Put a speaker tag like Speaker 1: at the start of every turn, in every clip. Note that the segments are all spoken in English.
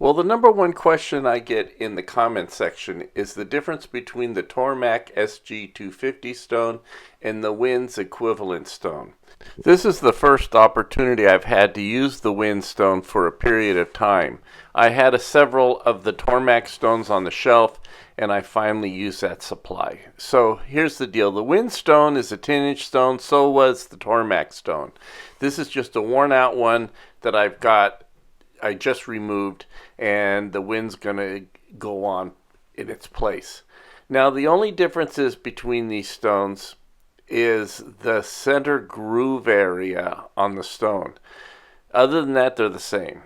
Speaker 1: Well, the number one question I get in the comment section is the difference between the Tormek SG 250 stone and the Win's equivalent stone. This is the first opportunity I've had to use the Win stone for a period of time. I had several of the Tormek stones on the shelf, and I finally used that supply. So here's the deal. The Win stone is a 10-inch stone, so was the Tormek stone. This is just a worn out one that I just removed, and the Win's gonna go on in its place. Now the only differences between these stones is the center groove area on the stone. Other than that, they're the same.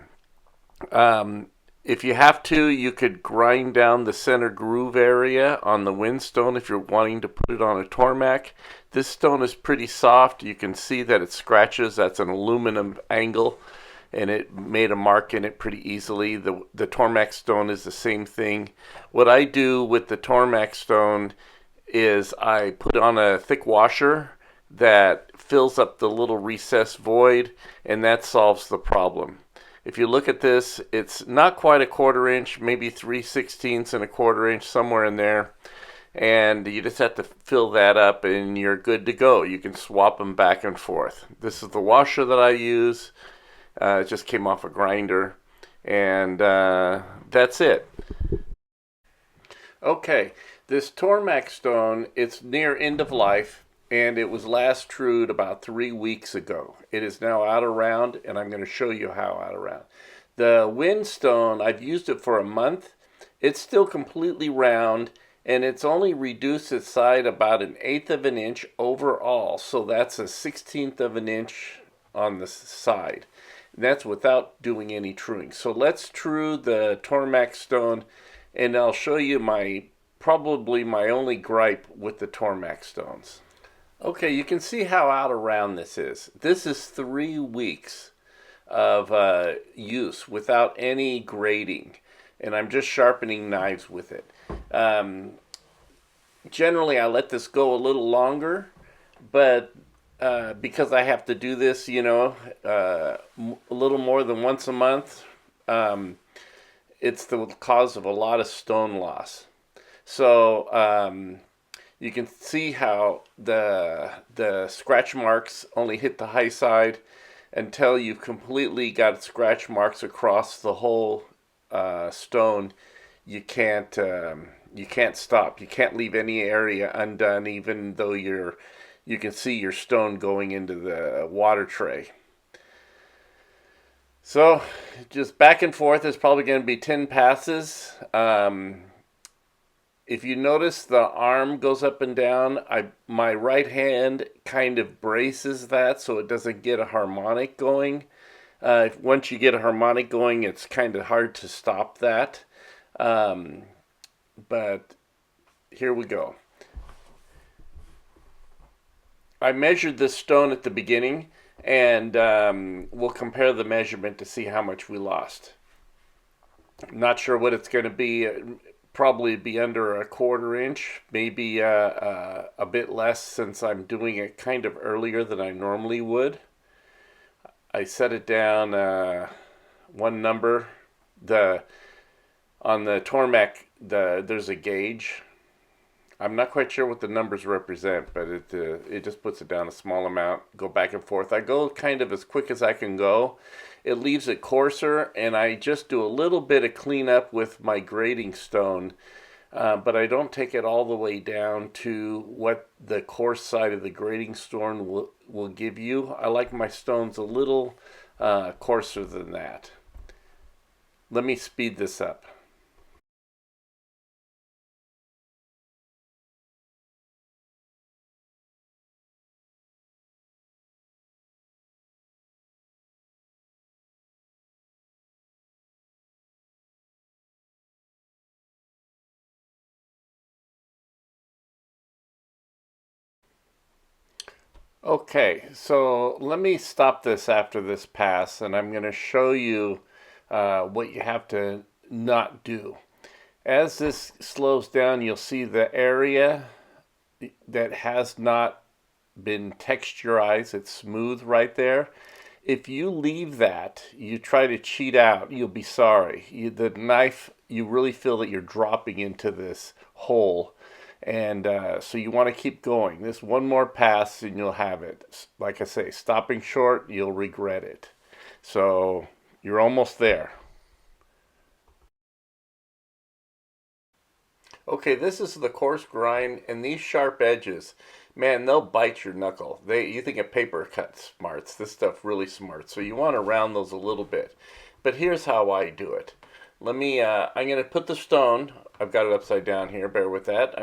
Speaker 1: If you have to, you could grind down the center groove area on the Win stone if you're wanting to put it on a Tormek. This stone is pretty soft. You can see that it scratches. That's an aluminum angle, and it made a mark in it pretty easily. The Tormek stone is the same thing. What I do with the Tormek stone is I put on a thick washer that fills up the little recessed void, and that solves the problem. If you look at this, it's not quite a 1/4 inch, maybe 3/16 and a 1/4 inch, somewhere in there. And you just have to fill that up and you're good to go. You can swap them back and forth. This is the washer that I use. It just came off a grinder, and that's it. Okay, this Tormek stone, it's near end of life, and it was last trued about 3 weeks ago. It is now out of round, and I'm going to show you how out of round. The Win stone, I've used it for a month. It's still completely round, and it's only reduced its side about 1/8 of an inch overall, so that's 1/16 of an inch on the side. That's without doing any truing. So let's true the Tormek stone, and I'll show you probably my only gripe with the Tormek stones. Okay, you can see how out of round this is. This is 3 weeks of use without any grading, and I'm just sharpening knives with it. Generally, I let this go a little longer, but because I have to do this, a little more than once a month, it's the cause of a lot of stone loss. So you can see how the scratch marks only hit the high side until you've completely got scratch marks across the whole stone. You can't stop. You can't leave any area undone, even though you can see your stone going into the water tray. So just back and forth is probably going to be 10 passes. If you notice, the arm goes up and down. My right hand kind of braces that so it doesn't get a harmonic going. Once you get a harmonic going, it's kind of hard to stop that. But here we go. I measured this stone at the beginning, and we'll compare the measurement to see how much we lost. I'm not sure what it's going to be. Probably be under 1/4 inch, maybe a bit less, since I'm doing it kind of earlier than I normally would. I set it down one number. On the Tormek, there's a gauge. I'm not quite sure what the numbers represent, but it just puts it down a small amount. Go back and forth. I go kind of as quick as I can go. It leaves it coarser, and I just do a little bit of cleanup with my grading stone, but I don't take it all the way down to what the coarse side of the grading stone will give you. I like my stones a little coarser than that. Let me speed this up. Okay, so let me stop this after this pass, and I'm going to show you what you have to not do. As this slows down, you'll see the area that has not been texturized. It's smooth right there. If you leave that, you try to cheat out, you'll be sorry. The knife, you really feel that you're dropping into this hole. And so you want to keep going. This one more pass and you'll have it. Like I say, stopping short, you'll regret it. So you're almost there. Okay, this is the coarse grind, and these sharp edges, man, they'll bite your knuckle. You think a paper cut smarts. This stuff really smarts. So you want to round those a little bit. But here's how I do it. I'm going to put the stone, I've got it upside down here, bear with that.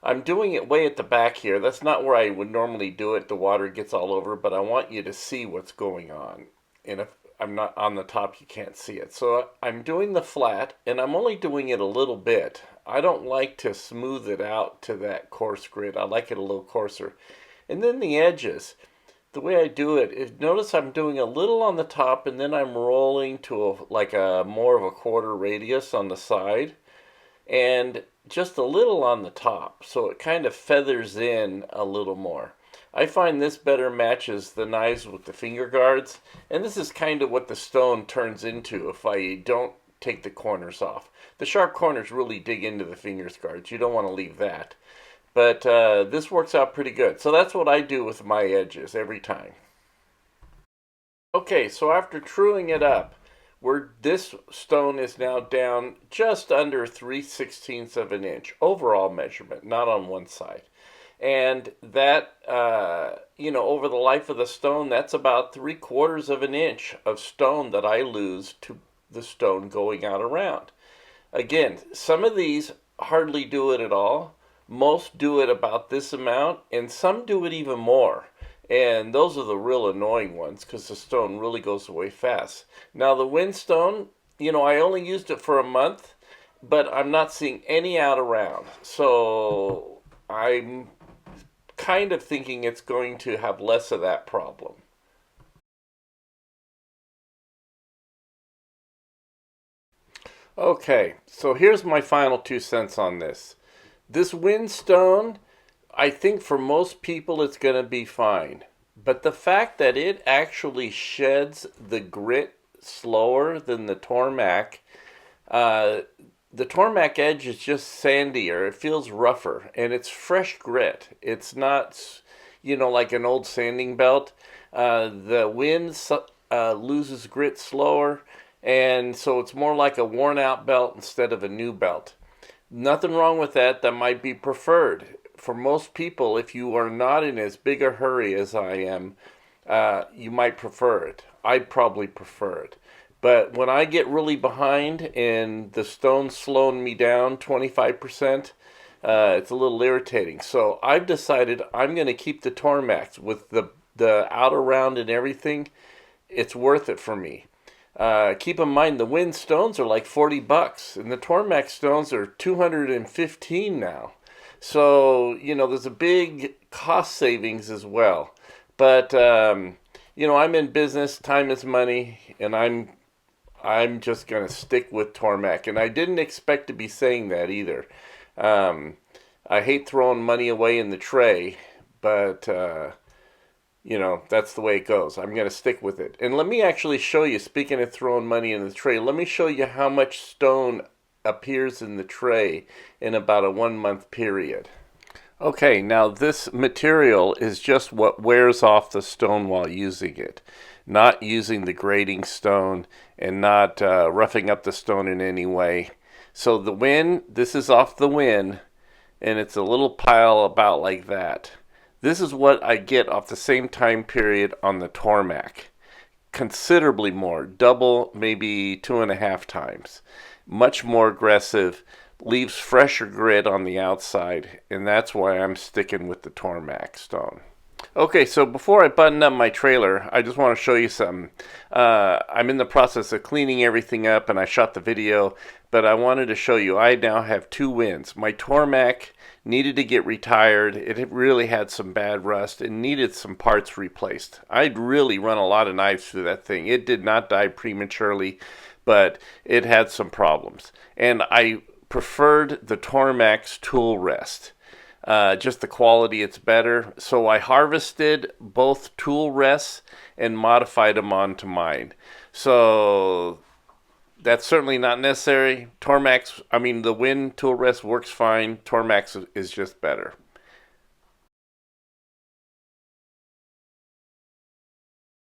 Speaker 1: I'm doing it way at the back here. That's not where I would normally do it. The water gets all over, but I want you to see what's going on. And if I'm not on the top, you can't see it. So I'm doing the flat, and I'm only doing it a little bit. I don't like to smooth it out to that coarse grit. I like it a little coarser. And then the edges, the way I do it is, notice I'm doing a little on the top, and then I'm rolling to like a more of a quarter radius on the side, and just a little on the top, so it kind of feathers in a little more. I find this better matches the knives with the finger guards, and this is kind of what the stone turns into if I don't take the corners off. The sharp corners really dig into the fingers guards. You don't want to leave that. But this works out pretty good. So that's what I do with my edges every time. Okay, so after truing it up, this stone is now down just under 3/16 of an inch overall measurement, not on one side. And that, over the life of the stone, that's about 3/4 of an inch of stone that I lose to the stone going out around. Again, some of these hardly do it at all. Most do it about this amount, and some do it even more. And those are the real annoying ones because the stone really goes away fast. Now the whinstone, I only used it for a month, but I'm not seeing any out around. So I'm kind of thinking it's going to have less of that problem. Okay, so here's my final 2 cents on this. This whinstone, I think for most people it's going to be fine. But the fact that it actually sheds the grit slower than the Tormek, the Tormek edge is just sandier. It feels rougher, and it's fresh grit. It's not, like an old sanding belt. The wind loses grit slower, and so it's more like a worn-out belt instead of a new belt. Nothing wrong with that. That might be preferred. For most people, if you are not in as big a hurry as I am, you might prefer it. I'd probably prefer it. But when I get really behind and the stone's slowing me down 25%, it's a little irritating. So I've decided I'm going to keep the Tormeks with the outer round and everything. It's worth it for me. Keep in mind the wind stones are like $40, and the Tormek stones are $215 now. So there's a big cost savings as well. But I'm in business. Time is money, and I'm just gonna stick with Tormek. And I didn't expect to be saying that either. I hate throwing money away in the tray, but that's the way it goes. I'm going to stick with it. And let me actually show you, speaking of throwing money in the tray, let me show you how much stone appears in the tray in about a 1 month period. Okay, now this material is just what wears off the stone while using it. Not using the grading stone and not roughing up the stone in any way. So the win, this is off the win, and it's a little pile about like that. This is what I get off the same time period on the Tormek. Considerably more, double, maybe 2.5 times. Much more aggressive, leaves fresher grit on the outside, and that's why I'm sticking with the Tormek stone. Okay, so before I button up my trailer, I just want to show you something. I'm in the process of cleaning everything up, and I shot the video, but I wanted to show you I now have 2 wins. My Tormek needed to get retired. It really had some bad rust and needed some parts replaced. I'd really run a lot of knives through that thing. It did not die prematurely, but it had some problems. And I preferred the Tormek's tool rest. just the quality, it's better. So I harvested both tool rests and modified them onto mine. So that's certainly not necessary. The Wen tool rest works fine. Tormeks is just better.